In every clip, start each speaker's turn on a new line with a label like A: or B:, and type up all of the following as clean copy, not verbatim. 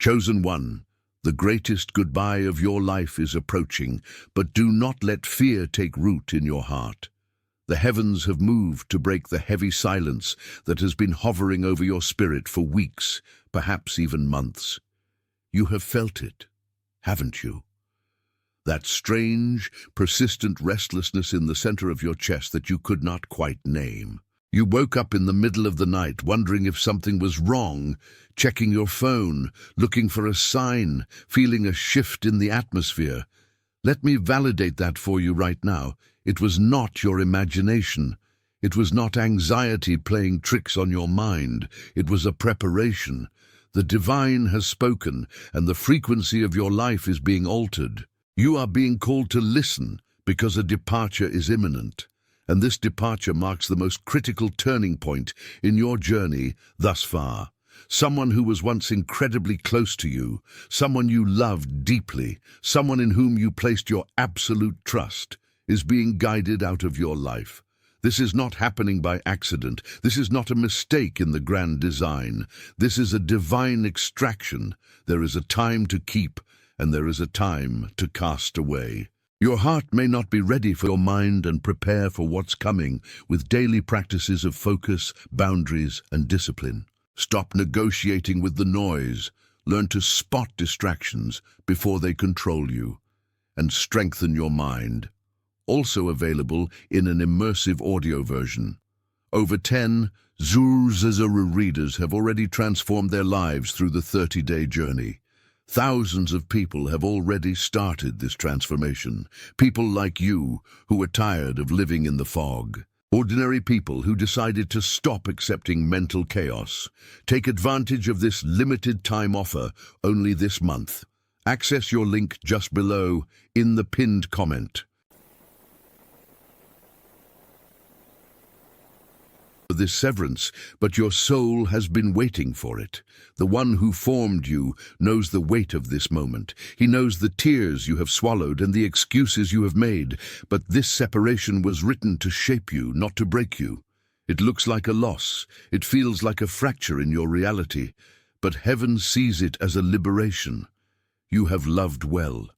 A: Chosen one, the greatest goodbye of your life is approaching, but do not let fear take root in your heart. The heavens have moved to break the heavy silence that has been hovering over your spirit for weeks, perhaps even months. You have felt it, haven't you? That strange, persistent restlessness in the center of your chest that you could not quite name. You woke up in the middle of the night wondering if something was wrong, checking your phone, looking for a sign, feeling a shift in the atmosphere. Let me validate that for you right now. It was not your imagination. It was not anxiety playing tricks on your mind. It was a preparation. The divine has spoken, and the frequency of your life is being altered. You are being called to listen because a departure is imminent. And this departure marks the most critical turning point in your journey thus far. Someone who was once incredibly close to you, someone you loved deeply, someone in whom you placed your absolute trust, is being guided out of your life. This is not happening by accident. This is not a mistake in the grand design. This is a divine extraction. There is a time to keep, and there is a time to cast away. Your heart may not be ready for your mind and prepare for what's coming with daily practices of focus, boundaries, and discipline. Stop negotiating with the noise. Learn to spot distractions before they control you. And strengthen your mind. Also available in an immersive audio version. Over 10 Zuru readers have already transformed their lives through the 30-day journey. Thousands of people have already started this transformation. People like you who are tired of living in the fog. Ordinary people who decided to stop accepting mental chaos. Take advantage of this limited time offer only this month. Access your link just below in the pinned comment. This severance, but your soul has been waiting for it. The one who formed you knows the weight of this moment. He knows the tears you have swallowed and the excuses you have made, but this separation was written to shape you, not to break you. It looks like a loss. It feels like a fracture in your reality, but heaven sees it as a liberation. You have loved well.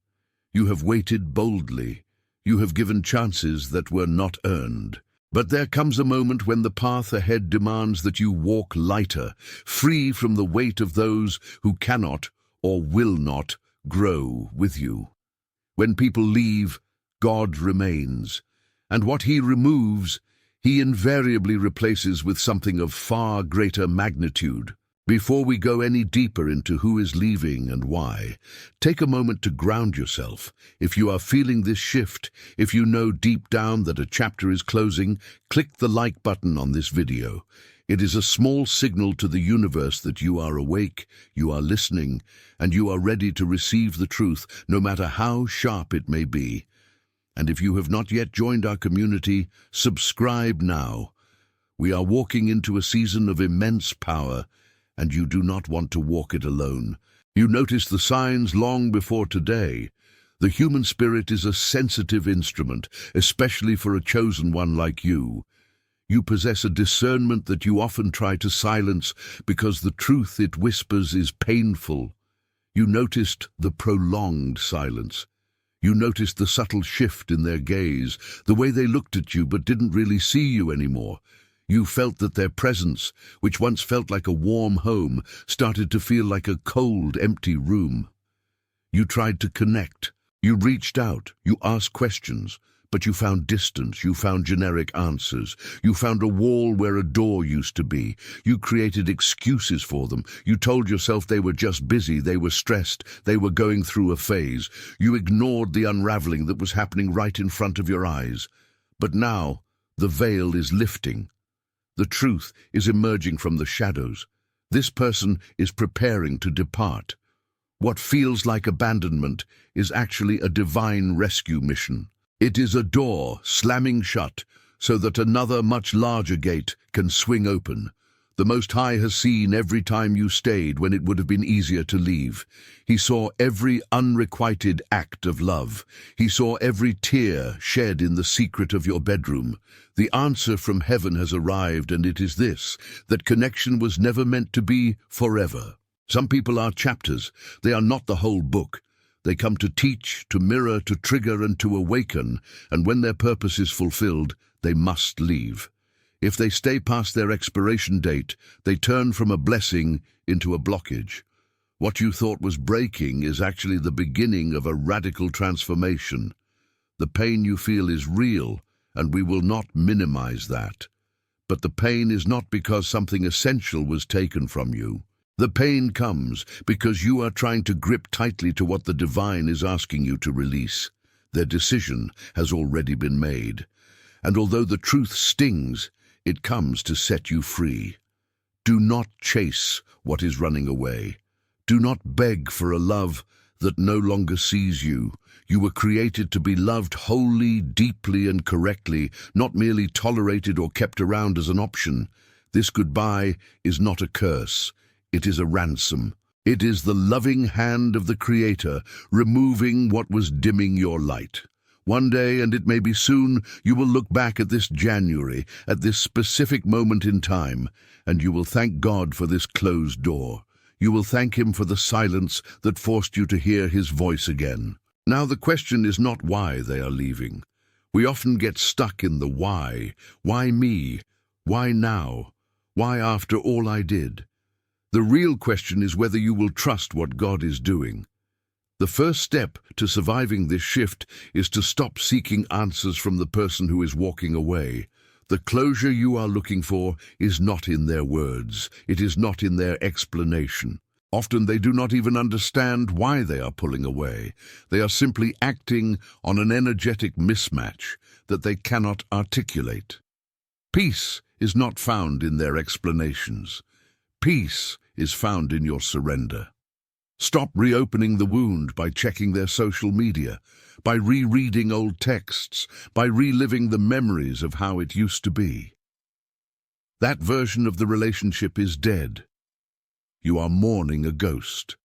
A: You have waited boldly. You have given chances that were not earned. But there comes a moment when the path ahead demands that you walk lighter, free from the weight of those who cannot or will not grow with you. When people leave, God remains, and what He removes, He invariably replaces with something of far greater magnitude. Before we go any deeper into who is leaving and why, take a moment to ground yourself. If you are feeling this shift, if you know deep down that a chapter is closing, click the like button on this video. It is a small signal to the universe that you are awake, you are listening, and you are ready to receive the truth, no matter how sharp it may be. And if you have not yet joined our community, subscribe now. We are walking into a season of immense power, and you do not want to walk it alone. You notice the signs long before today. The human spirit is a sensitive instrument, especially for a chosen one like you. You possess a discernment that you often try to silence because the truth it whispers is painful. You noticed the prolonged silence. You noticed the subtle shift in their gaze, the way they looked at you but didn't really see you anymore. You felt that their presence, which once felt like a warm home, started to feel like a cold, empty room. You tried to connect. You reached out. You asked questions. But you found distance. You found generic answers. You found a wall where a door used to be. You created excuses for them. You told yourself they were just busy. They were stressed. They were going through a phase. You ignored the unraveling that was happening right in front of your eyes. But now, the veil is lifting. The truth is emerging from the shadows. This person is preparing to depart. What feels like abandonment is actually a divine rescue mission. It is a door slamming shut so that another much larger gate can swing open. The Most High has seen every time you stayed when it would have been easier to leave. He saw every unrequited act of love. He saw every tear shed in the secret of your bedroom. The answer from heaven has arrived, and it is this, that connection was never meant to be forever. Some people are chapters. They are not the whole book. They come to teach, to mirror, to trigger, and to awaken, and when their purpose is fulfilled, they must leave. If they stay past their expiration date, they turn from a blessing into a blockage. What you thought was breaking is actually the beginning of a radical transformation. The pain you feel is real, and we will not minimize that. But the pain is not because something essential was taken from you. The pain comes because you are trying to grip tightly to what the divine is asking you to release. Their decision has already been made. And although the truth stings, it comes to set you free. Do not chase what is running away. Do not beg for a love that no longer sees you. You were created to be loved wholly, deeply, and correctly, not merely tolerated or kept around as an option. This goodbye is not a curse. It is a ransom. It is the loving hand of the Creator, removing what was dimming your light. One day, and it may be soon, you will look back at this January, at this specific moment in time, and you will thank God for this closed door. You will thank Him for the silence that forced you to hear His voice again. Now the question is not why they are leaving. We often get stuck in the why. Why me? Why now? Why after all I did? The real question is whether you will trust what God is doing. The first step to surviving this shift is to stop seeking answers from the person who is walking away. The closure you are looking for is not in their words. It is not in their explanation. Often they do not even understand why they are pulling away. They are simply acting on an energetic mismatch that they cannot articulate. Peace is not found in their explanations. Peace is found in your surrender. Stop reopening the wound by checking their social media, by rereading old texts, by reliving the memories of how it used to be. That version of the relationship is dead. You are mourning a ghost.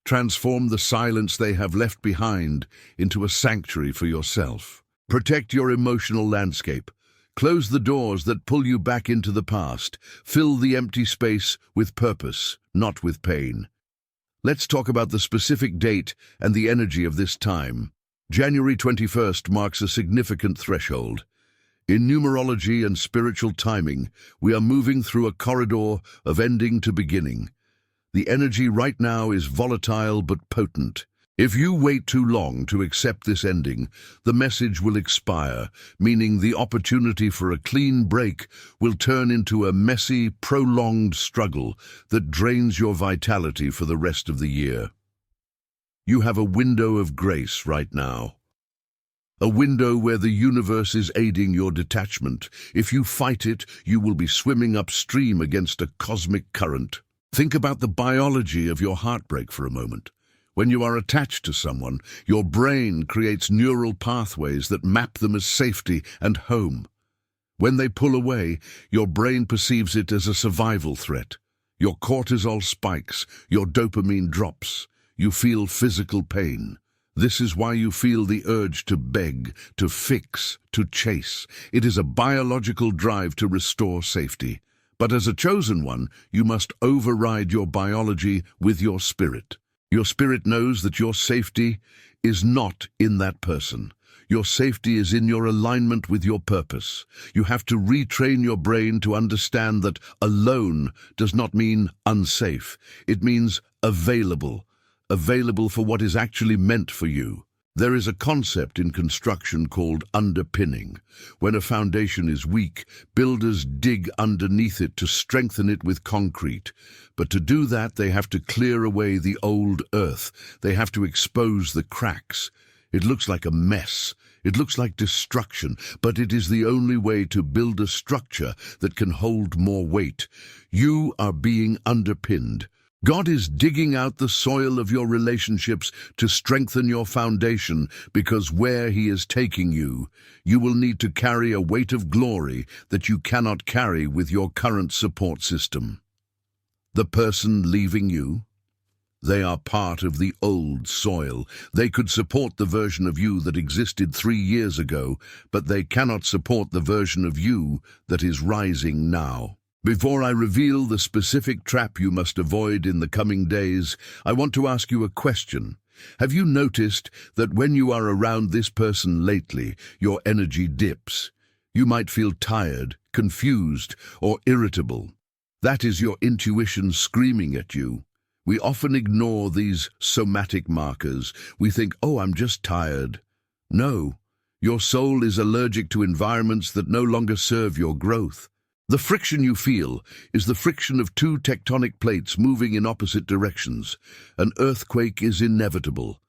A: Transform the silence they have left behind into a sanctuary for yourself. Protect your emotional landscape. Close the doors that pull you back into the past. Fill the empty space with purpose, not with pain. Let's talk about the specific date and the energy of this time. January 21st marks a significant threshold. In numerology and spiritual timing, we are moving through a corridor of ending to beginning. The energy right now is volatile but potent. If you wait too long to accept this ending, the message will expire, meaning the opportunity for a clean break will turn into a messy, prolonged struggle that drains your vitality for the rest of the year. You have a window of grace right now. A window where the universe is aiding your detachment. If you fight it, you will be swimming upstream against a cosmic current. Think about the biology of your heartbreak for a moment. When you are attached to someone, your brain creates neural pathways that map them as safety and home. When they pull away, your brain perceives it as a survival threat. Your cortisol spikes, your dopamine drops. You feel physical pain. This is why you feel the urge to beg, to fix, to chase. It is a biological drive to restore safety. But as a chosen one, you must override your biology with your spirit. Your spirit knows that your safety is not in that person. Your safety is in your alignment with your purpose. You have to retrain your brain to understand that alone does not mean unsafe. It means available for what is actually meant for you. There is a concept in construction called underpinning. When a foundation is weak, builders dig underneath it to strengthen it with concrete. But to do that, they have to clear away the old earth. They have to expose the cracks. It looks like a mess. It looks like destruction, but it is the only way to build a structure that can hold more weight. You are being underpinned. God is digging out the soil of your relationships to strengthen your foundation, because where He is taking you, you will need to carry a weight of glory that you cannot carry with your current support system. The person leaving you? They are part of the old soil. They could support the version of you that existed 3 years ago, but they cannot support the version of you that is rising now. Before I reveal the specific trap you must avoid in the coming days, I want to ask you a question. Have you noticed that when you are around this person lately, your energy dips? You might feel tired, confused, or irritable. That is your intuition screaming at you. We often ignore these somatic markers. We think, oh, I'm just tired. No, your soul is allergic to environments that no longer serve your growth. The friction you feel is the friction of two tectonic plates moving in opposite directions. An earthquake is inevitable.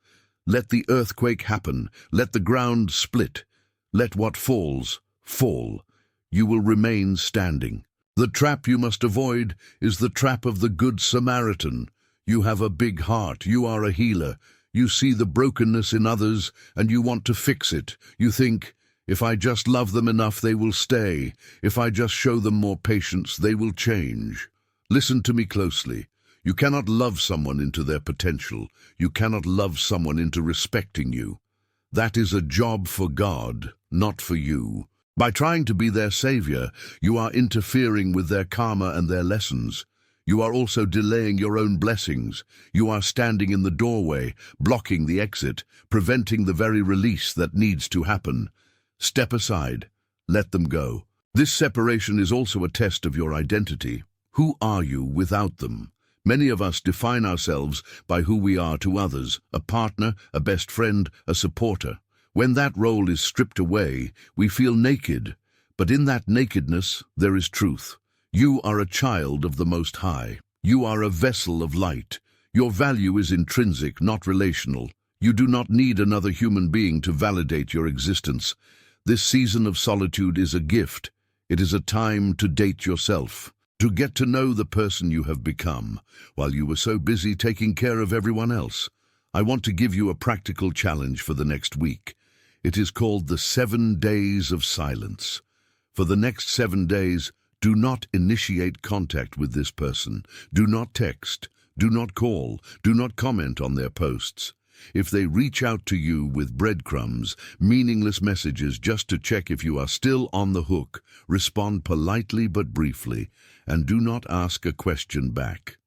A: Let the earthquake happen. Let the ground split. Let what falls, fall. You will remain standing. The trap you must avoid is the trap of the Good Samaritan. You have a big heart. You are a healer. You see the brokenness in others and you want to fix it. You think, if I just love them enough, they will stay. If I just show them more patience, they will change. Listen to me closely. You cannot love someone into their potential. You cannot love someone into respecting you. That is a job for God, not for you. By trying to be their savior, you are interfering with their karma and their lessons. You are also delaying your own blessings. You are standing in the doorway, blocking the exit, preventing the very release that needs to happen. Step aside. Let them go. This separation is also a test of your identity. Who are you without them? Many of us define ourselves by who we are to others, a partner, a best friend, a supporter. When that role is stripped away, we feel naked. But in that nakedness, there is truth. You are a child of the Most High. You are a vessel of light. Your value is intrinsic, not relational. You do not need another human being to validate your existence. This season of solitude is a gift. It is a time to date yourself, to get to know the person you have become, while you were so busy taking care of everyone else. I want to give you a practical challenge for the next week. It is called the 7 Days of Silence. For the next 7 days, do not initiate contact with this person. Do not text. Do not call. Do not comment on their posts. If they reach out to you with breadcrumbs, meaningless messages just to check if you are still on the hook, respond politely but briefly, and do not ask a question back.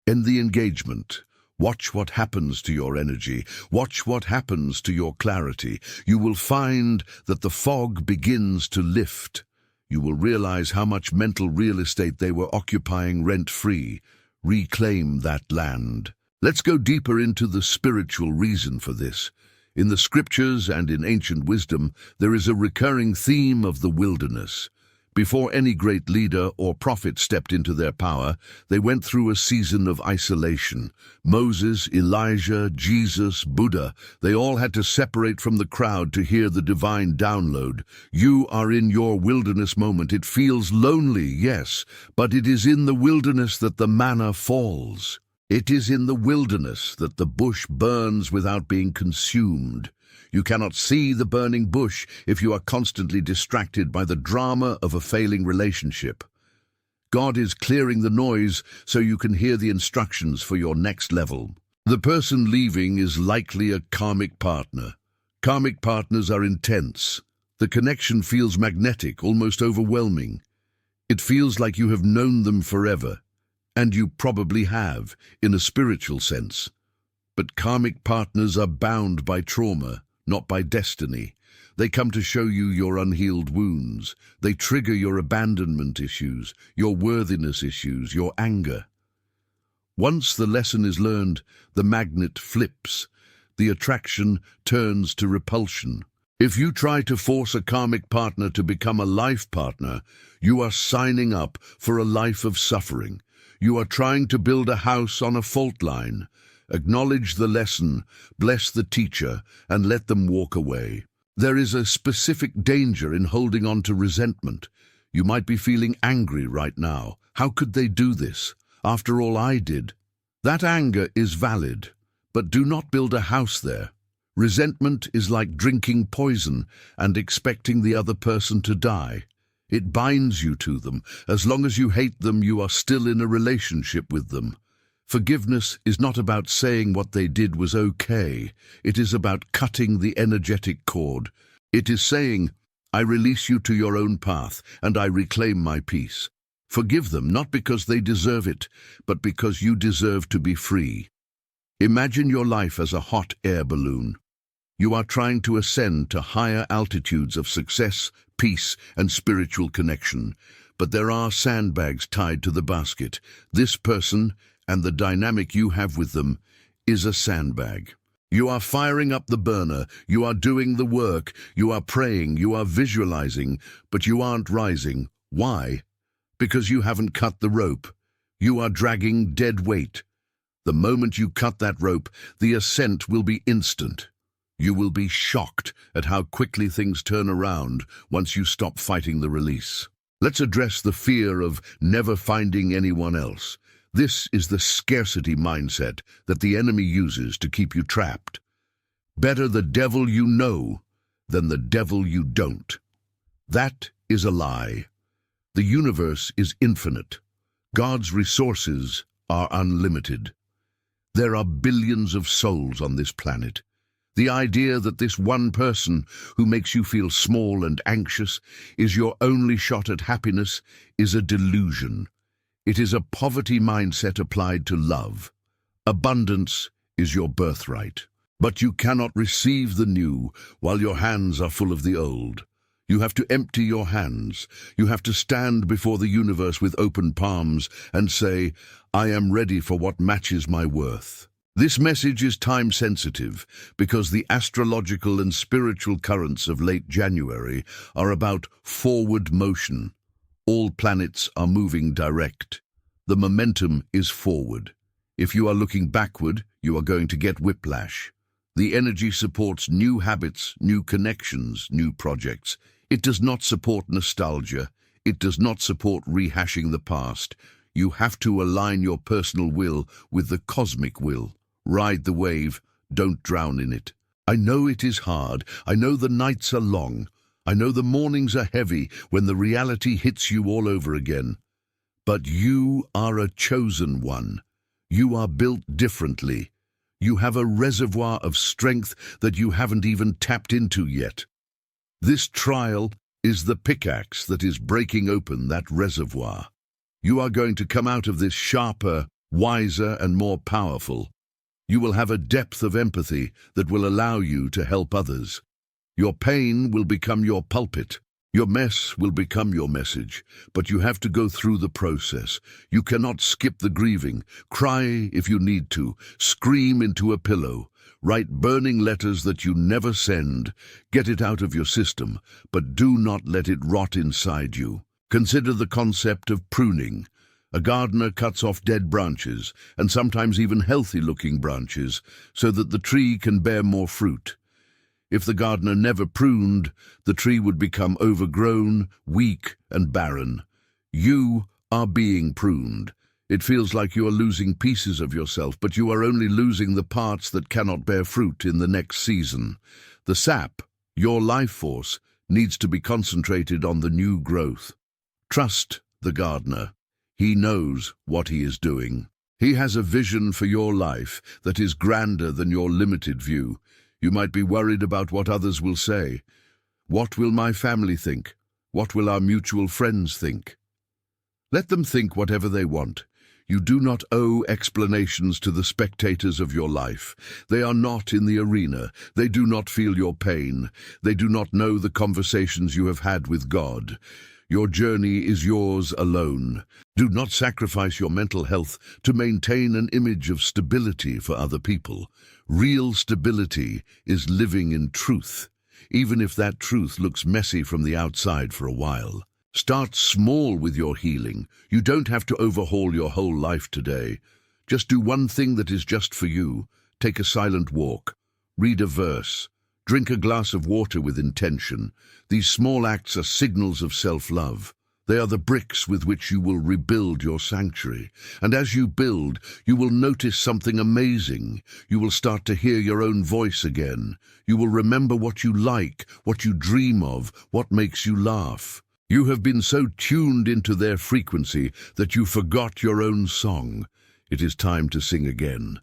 A: End the engagement. Watch what happens to your energy. Watch what happens to your clarity. You will find that the fog begins to lift. You will realize how much mental real estate they were occupying rent-free. Reclaim that land. Let's go deeper into the spiritual reason for this. In the scriptures and in ancient wisdom, there is a recurring theme of the wilderness. Before any great leader or prophet stepped into their power, they went through a season of isolation. Moses, Elijah, Jesus, Buddha, they all had to separate from the crowd to hear the divine download. You are in your wilderness moment. It feels lonely, yes, but it is in the wilderness that the manna falls. It is in the wilderness that the bush burns without being consumed. You cannot see the burning bush if you are constantly distracted by the drama of a failing relationship. God is clearing the noise so you can hear the instructions for your next level. The person leaving is likely a karmic partner. Karmic partners are intense. The connection feels magnetic, almost overwhelming. It feels like you have known them forever. And you probably have, in a spiritual sense. But karmic partners are bound by trauma, not by destiny. They come to show you your unhealed wounds. They trigger your abandonment issues, your worthiness issues, your anger. Once the lesson is learned, the magnet flips. The attraction turns to repulsion. If you try to force a karmic partner to become a life partner, you are signing up for a life of suffering. You are trying to build a house on a fault line. Acknowledge the lesson, bless the teacher, and let them walk away. There is a specific danger in holding on to resentment. You might be feeling angry right now. How could they do this? After all I did. That anger is valid, but do not build a house there. Resentment is like drinking poison and expecting the other person to die. It binds you to them. As long as you hate them, you are still in a relationship with them. Forgiveness is not about saying what they did was okay. It is about cutting the energetic cord. It is saying, I release you to your own path, and I reclaim my peace. Forgive them not because they deserve it, but because you deserve to be free. Imagine your life as a hot air balloon. You are trying to ascend to higher altitudes of success, peace, and spiritual connection, but there are sandbags tied to the basket. This person, and the dynamic you have with them, is a sandbag. You are firing up the burner, you are doing the work, you are praying, you are visualizing, but you aren't rising. Why? Because you haven't cut the rope. You are dragging dead weight. The moment you cut that rope, the ascent will be instant. You will be shocked at how quickly things turn around once you stop fighting the release. Let's address the fear of never finding anyone else. This is the scarcity mindset that the enemy uses to keep you trapped. Better the devil you know than the devil you don't. That is a lie. The universe is infinite. God's resources are unlimited. There are billions of souls on this planet. The idea that this one person who makes you feel small and anxious is your only shot at happiness is a delusion. It is a poverty mindset applied to love. Abundance is your birthright. But you cannot receive the new while your hands are full of the old. You have to empty your hands. You have to stand before the universe with open palms and say, I am ready for what matches my worth. This message is time-sensitive because the astrological and spiritual currents of late January are about forward motion. All planets are moving direct. The momentum is forward. If you are looking backward, you are going to get whiplash. The energy supports new habits, new connections, new projects. It does not support nostalgia. It does not support rehashing the past. You have to align your personal will with the cosmic will. Ride the wave, don't drown in it. I know it is hard. I know the nights are long. I know the mornings are heavy when the reality hits you all over again. But you are a chosen one. You are built differently. You have a reservoir of strength that you haven't even tapped into yet. This trial is the pickaxe that is breaking open that reservoir. You are going to come out of this sharper, wiser, and more powerful. You will have a depth of empathy that will allow you to help others. Your pain will become your pulpit. Your mess will become your message, but you have to go through the process. You cannot skip the grieving. Cry if you need to. Scream into a pillow. Write burning letters that you never send. Get it out of your system, but do not let it rot inside you. Consider the concept of pruning. A gardener cuts off dead branches, and sometimes even healthy-looking branches, so that the tree can bear more fruit. If the gardener never pruned, the tree would become overgrown, weak, and barren. You are being pruned. It feels like you are losing pieces of yourself, but you are only losing the parts that cannot bear fruit in the next season. The sap, your life force, needs to be concentrated on the new growth. Trust the gardener. He knows what he is doing. He has a vision for your life that is grander than your limited view. You might be worried about what others will say. What will my family think? What will our mutual friends think? Let them think whatever they want. You do not owe explanations to the spectators of your life. They are not in the arena. They do not feel your pain. They do not know the conversations you have had with God. Your journey is yours alone. Do not sacrifice your mental health to maintain an image of stability for other people. Real stability is living in truth, even if that truth looks messy from the outside for a while. Start small with your healing. You don't have to overhaul your whole life today. Just do one thing that is just for you. Take a silent walk. Read a verse. Drink a glass of water with intention. These small acts are signals of self-love. They are the bricks with which you will rebuild your sanctuary. And as you build, you will notice something amazing. You will start to hear your own voice again. You will remember what you like, what you dream of, what makes you laugh. You have been so tuned into their frequency that you forgot your own song. It is time to sing again.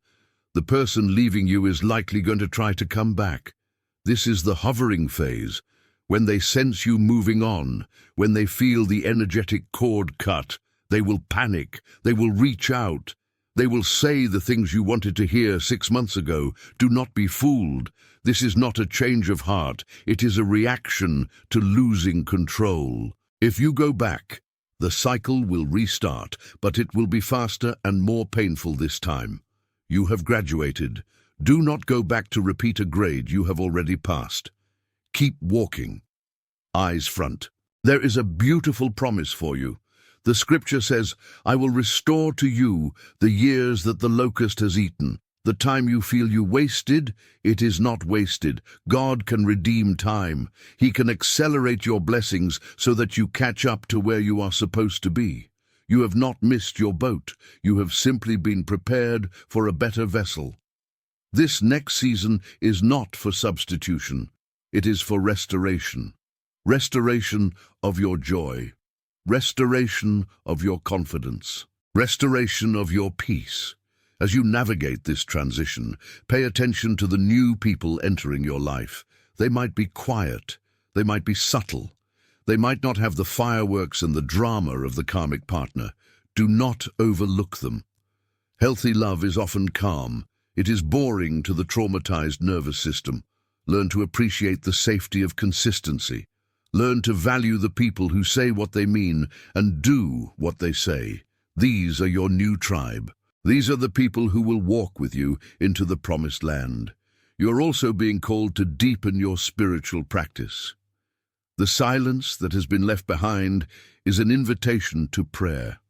A: The person leaving you is likely going to try to come back. This is the hovering phase. When they sense you moving on, when they feel the energetic cord cut, They will panic. They will reach out. They will say the things you wanted to hear 6 months ago. Do not be fooled. This is not a change of heart. It is a reaction to losing control. If you go back, the cycle will restart, but it will be faster and more painful this time. You have graduated. Do not go back to repeat a grade you have already passed. Keep walking. Eyes front. There is a beautiful promise for you. The scripture says, I will restore to you the years that the locust has eaten. The time you feel you wasted, it is not wasted. God can redeem time. He can accelerate your blessings so that you catch up to where you are supposed to be. You have not missed your boat. You have simply been prepared for a better vessel. This next season is not for substitution. It is for restoration. Restoration of your joy. Restoration of your confidence. Restoration of your peace. As you navigate this transition, pay attention to the new people entering your life. They might be quiet. They might be subtle. They might not have the fireworks and the drama of the karmic partner. Do not overlook them. Healthy love is often calm. It is boring to the traumatized nervous system. Learn to appreciate the safety of consistency. Learn to value the people who say what they mean and do what they say. These are your new tribe. These are the people who will walk with you into the promised land. You are also being called to deepen your spiritual practice. The silence that has been left behind is an invitation to prayer.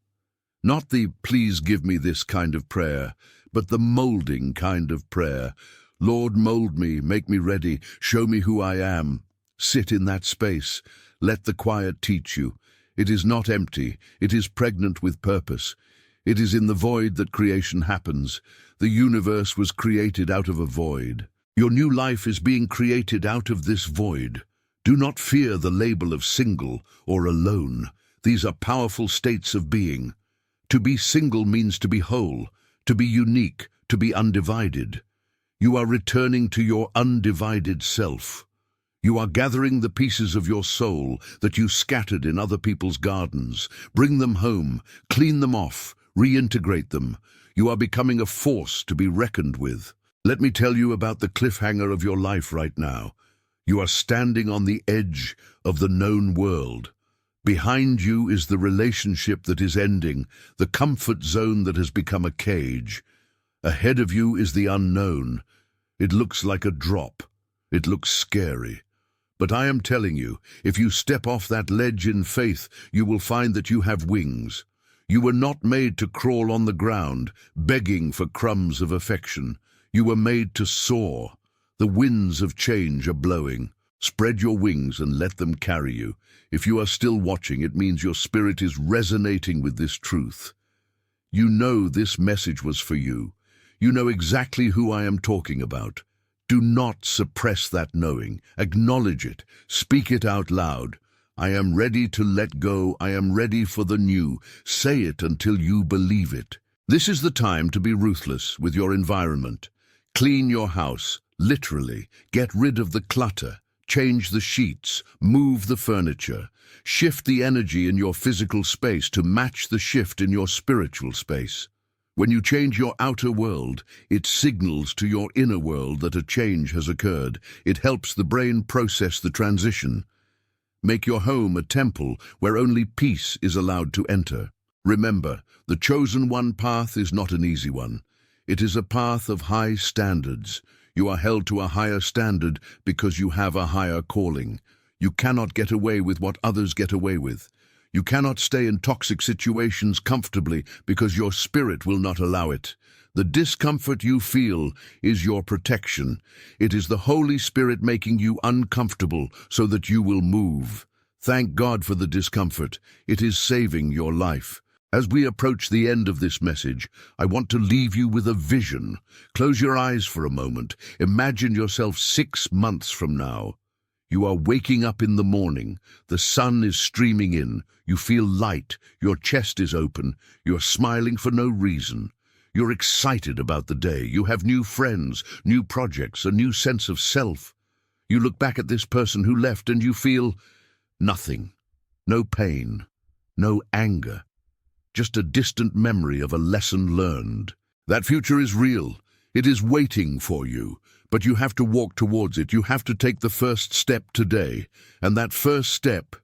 A: Not the please give me this kind of prayer, but the molding kind of prayer. Lord, mold me, make me ready, show me who I am. Sit in that space. Let the quiet teach you. It is not empty. It is pregnant with purpose. It is in the void that creation happens. The universe was created out of a void. Your new life is being created out of this void. Do not fear the label of single or alone. These are powerful states of being. To be single means to be whole, to be unique, to be undivided. You are returning to your undivided self. You are gathering the pieces of your soul that you scattered in other people's gardens. Bring them home, clean them off, reintegrate them. You are becoming a force to be reckoned with. Let me tell you about the cliffhanger of your life right now. You are standing on the edge of the known world. Behind you is the relationship that is ending, the comfort zone that has become a cage. Ahead of you is the unknown. It looks like a drop. It looks scary. But I am telling you, if you step off that ledge in faith, you will find that you have wings. You were not made to crawl on the ground, begging for crumbs of affection. You were made to soar. The winds of change are blowing. Spread your wings and let them carry you. If you are still watching, it means your spirit is resonating with this truth. You know this message was for you. You know exactly who I am talking about. Do not suppress that knowing. Acknowledge it. Speak it out loud. I am ready to let go. I am ready for the new. Say it until you believe it. This is the time to be ruthless with your environment. Clean your house, literally. Get rid of the clutter. Change the sheets. Move the furniture. Shift the energy in your physical space to match the shift in your spiritual space. When you change your outer world, it signals to your inner world that a change has occurred. It helps the brain process the transition. Make your home a temple where only peace is allowed to enter. Remember, the chosen one path is not an easy one. It is a path of high standards. You are held to a higher standard because you have a higher calling. You cannot get away with what others get away with. You cannot stay in toxic situations comfortably because your spirit will not allow it. The discomfort you feel is your protection. It is the Holy Spirit making you uncomfortable so that you will move. Thank God for the discomfort. It is saving your life. As we approach the end of this message, I want to leave you with a vision. Close your eyes for a moment. Imagine yourself 6 months from now. You are waking up in the morning. The sun is streaming in. You feel light. Your chest is open. You're smiling for no reason. You're excited about the day. You have new friends, new projects, a new sense of self. You look back at this person who left and you feel nothing. No pain. No anger. just a distant memory of a lesson learned. That future is real. It is waiting for you, but you have to walk towards it. You have to take the first step today, and that first step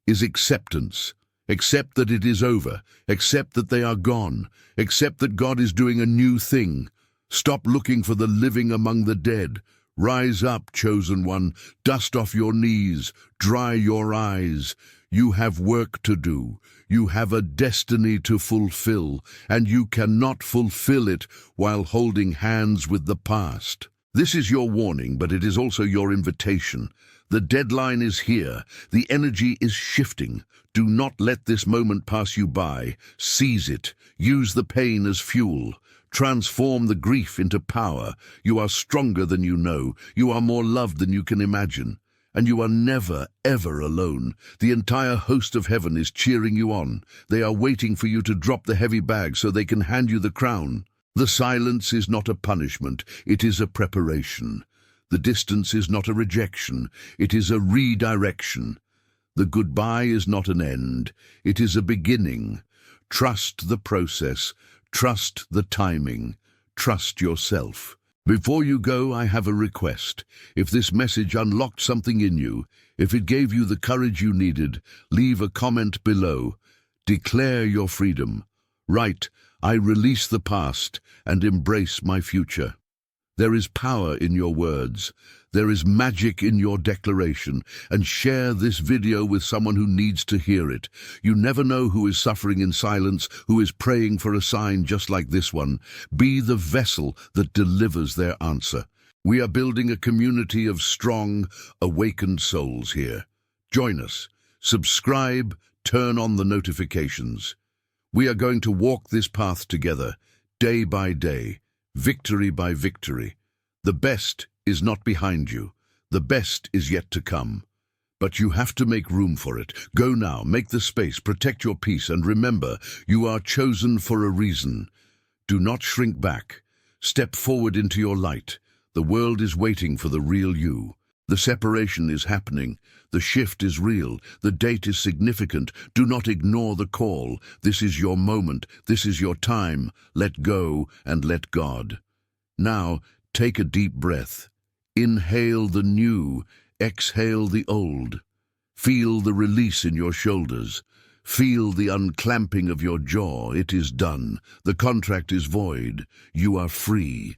A: is acceptance. Accept that it is over. Accept that they are gone. Accept that God is doing a new thing. Stop looking for the living among the dead. Rise up, chosen one. Dust off your knees. Dry your eyes. You have work to do. You have a destiny to fulfill, and you cannot fulfill it while holding hands with the past. This is your warning, but it is also your invitation. The deadline is here. The energy is shifting. Do not let this moment pass you by. Seize it. Use the pain as fuel. Transform the grief into power. You are stronger than you know. You are more loved than you can imagine. And you are never, ever alone. The entire host of heaven is cheering you on. They are waiting for you to drop the heavy bag so they can hand you the crown. The silence is not a punishment. It is a preparation. The distance is not a rejection. It is a redirection. The goodbye is not an end. It is a beginning. Trust the process. Trust the timing. Trust yourself. Before you go, I have a request. If this message unlocked something in you, if it gave you the courage you needed, leave a comment below. Declare your freedom. Write, I release the past and embrace my future. There is power in your words. There is magic in your declaration, and share this video with someone who needs to hear it. You never know who is suffering in silence, who is praying for a sign just like this one. Be the vessel that delivers their answer. We are building a community of strong, awakened souls here. Join us. Subscribe, turn on the notifications. We are going to walk this path together, day by day, victory by victory. The best is not behind you. The best is yet to come. But you have to make room for it. Go now, make the space, protect your peace, and remember, you are chosen for a reason. Do not shrink back. Step forward into your light. The world is waiting for the real you. The separation is happening. The shift is real. The date is significant. Do not ignore the call. This is your moment. This is your time. Let go and let God. Now, take a deep breath. Inhale the new. Exhale the old. Feel the release in your shoulders. Feel the unclamping of your jaw. It is done. The contract is void. You are free.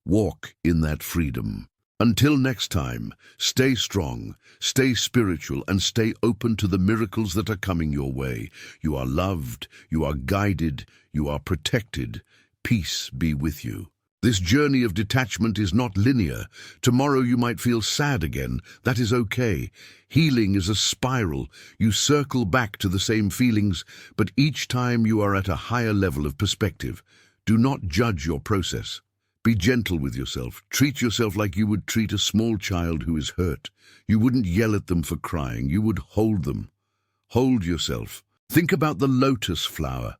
A: Walk in that freedom. Until next time, stay strong, stay spiritual, and stay open to the miracles that are coming your way. You are loved, you are guided, you are protected. Peace be with you. This journey of detachment is not linear. Tomorrow you might feel sad again. That is okay. Healing is a spiral. You circle back to the same feelings, but each time you are at a higher level of perspective. Do not judge your process. Be gentle with yourself. Treat yourself like you would treat a small child who is hurt. You wouldn't yell at them for crying. You would hold them. Hold yourself. Think about the lotus flower.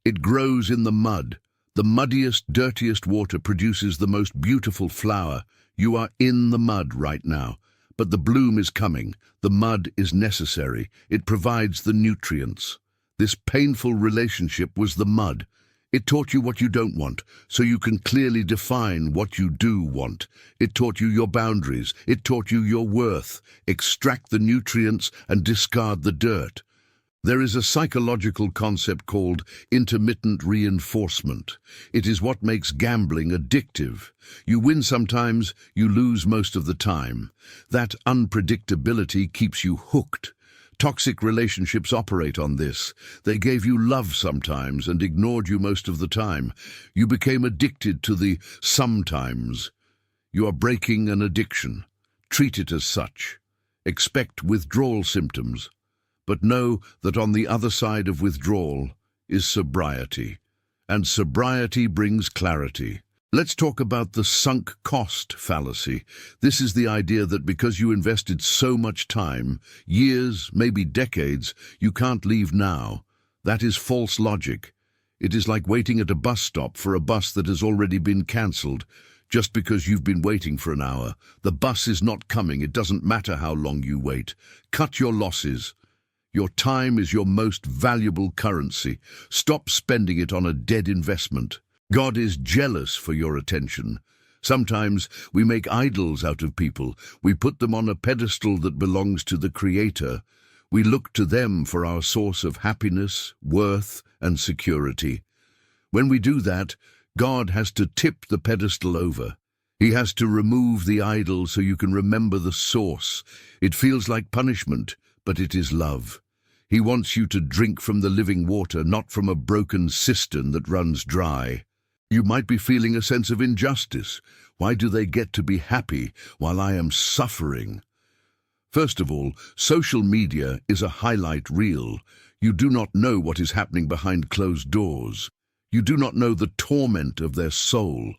A: It grows in the mud. The muddiest, dirtiest water produces the most beautiful flower. You are in the mud right now, but the bloom is coming. The mud is necessary. It provides the nutrients. This painful relationship was the mud. It taught you what you don't want, so you can clearly define what you do want. It taught you your boundaries. It taught you your worth. Extract the nutrients and discard the dirt. There is a psychological concept called intermittent reinforcement. It is what makes gambling addictive. You win sometimes, you lose most of the time. That unpredictability keeps you hooked. Toxic relationships operate on this. They gave you love sometimes and ignored you most of the time. You became addicted to the sometimes. You are breaking an addiction. Treat it as such. Expect withdrawal symptoms. But know that on the other side of withdrawal is sobriety. And sobriety brings clarity. Let's talk about the sunk cost fallacy. This is the idea that because you invested so much time, years, maybe decades, you can't leave now. That is false logic. It is like waiting at a bus stop for a bus that has already been cancelled. Just because you've been waiting for an hour, the bus is not coming. It doesn't matter how long you wait. Cut your losses. Your time is your most valuable currency. Stop spending it on a dead investment. God is jealous for your attention. Sometimes we make idols out of people. We put them on a pedestal that belongs to the Creator. We look to them for our source of happiness, worth, and security. When we do that, God has to tip the pedestal over. He has to remove the idol so you can remember the source. It feels like punishment, but it is love. He wants you to drink from the living water, not from a broken cistern that runs dry. You might be feeling a sense of injustice. Why do they get to be happy while I am suffering? First of all, social media is a highlight reel. You do not know what is happening behind closed doors. You do not know the torment of their soul.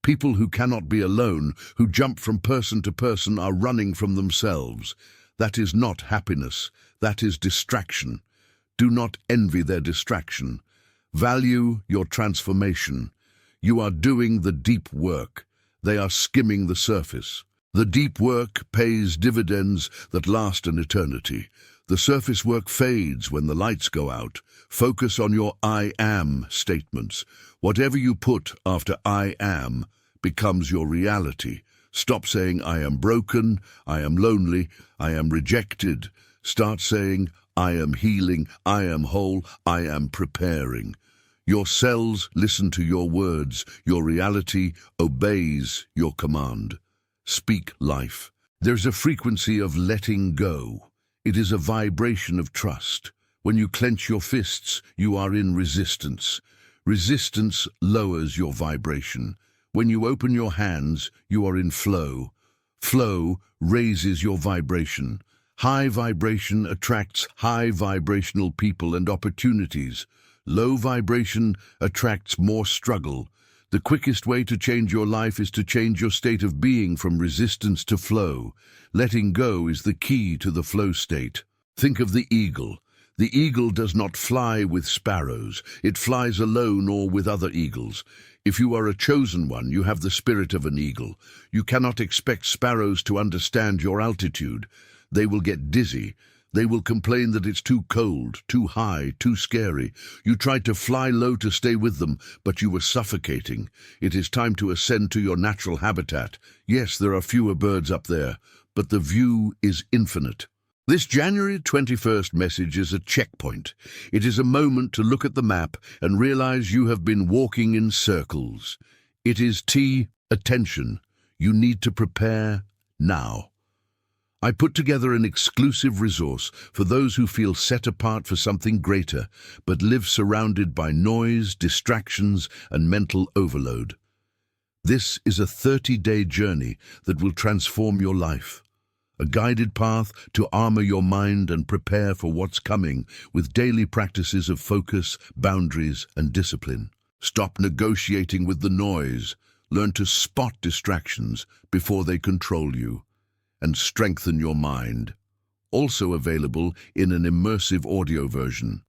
A: People who cannot be alone, who jump from person to person, are running from themselves. That is not happiness. That is distraction. Do not envy their distraction. Value your transformation. You are doing the deep work. They are skimming the surface. The deep work pays dividends that last an eternity. The surface work fades when the lights go out. Focus on your I am statements. Whatever you put after I am becomes your reality. Stop saying I am broken, I am lonely, I am rejected. Start saying I am healing, I am whole, I am preparing. Your cells listen to your words. Your reality obeys your command. Speak life. There's a frequency of letting go. It is a vibration of trust. When you clench your fists, you are in resistance. Resistance lowers your vibration. When you open your hands, you are in flow. Flow raises your vibration. High vibration attracts high vibrational people and opportunities. Low vibration attracts more struggle. The quickest way to change your life is to change your state of being from resistance to flow. Letting go is the key to the flow state. Think of the eagle. The eagle does not fly with sparrows. It flies alone or with other eagles. If you are a chosen one, you have the spirit of an eagle. You cannot expect sparrows to understand your altitude. They will get dizzy. They will complain that it's too cold, too high, too scary. You tried to fly low to stay with them, but you were suffocating. It is time to ascend to your natural habitat. Yes, there are fewer birds up there, but the view is infinite. This January 21st message is a checkpoint. It is a moment to look at the map and realize you have been walking in circles. It is attention. You need to prepare now. I put together an exclusive resource for those who feel set apart for something greater, but live surrounded by noise, distractions, and mental overload. This is a 30-day journey that will transform your life. A guided path to armor your mind and prepare for what's coming with daily practices of focus, boundaries, and discipline. Stop negotiating with the noise. Learn to spot distractions before they control you. And strengthen your mind. Also available in an immersive audio version.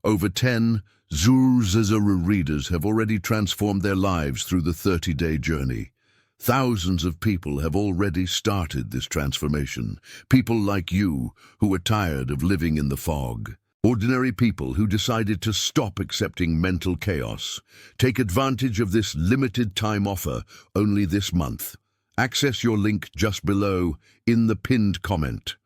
A: Over 10 Zuru readers have already transformed their lives through the 30-day journey. Thousands of people have already started this transformation. People like you who are tired of living in the fog. Ordinary people who decided to stop accepting mental chaos. Take advantage of this limited time offer only this month. Access your link just below in the pinned comment.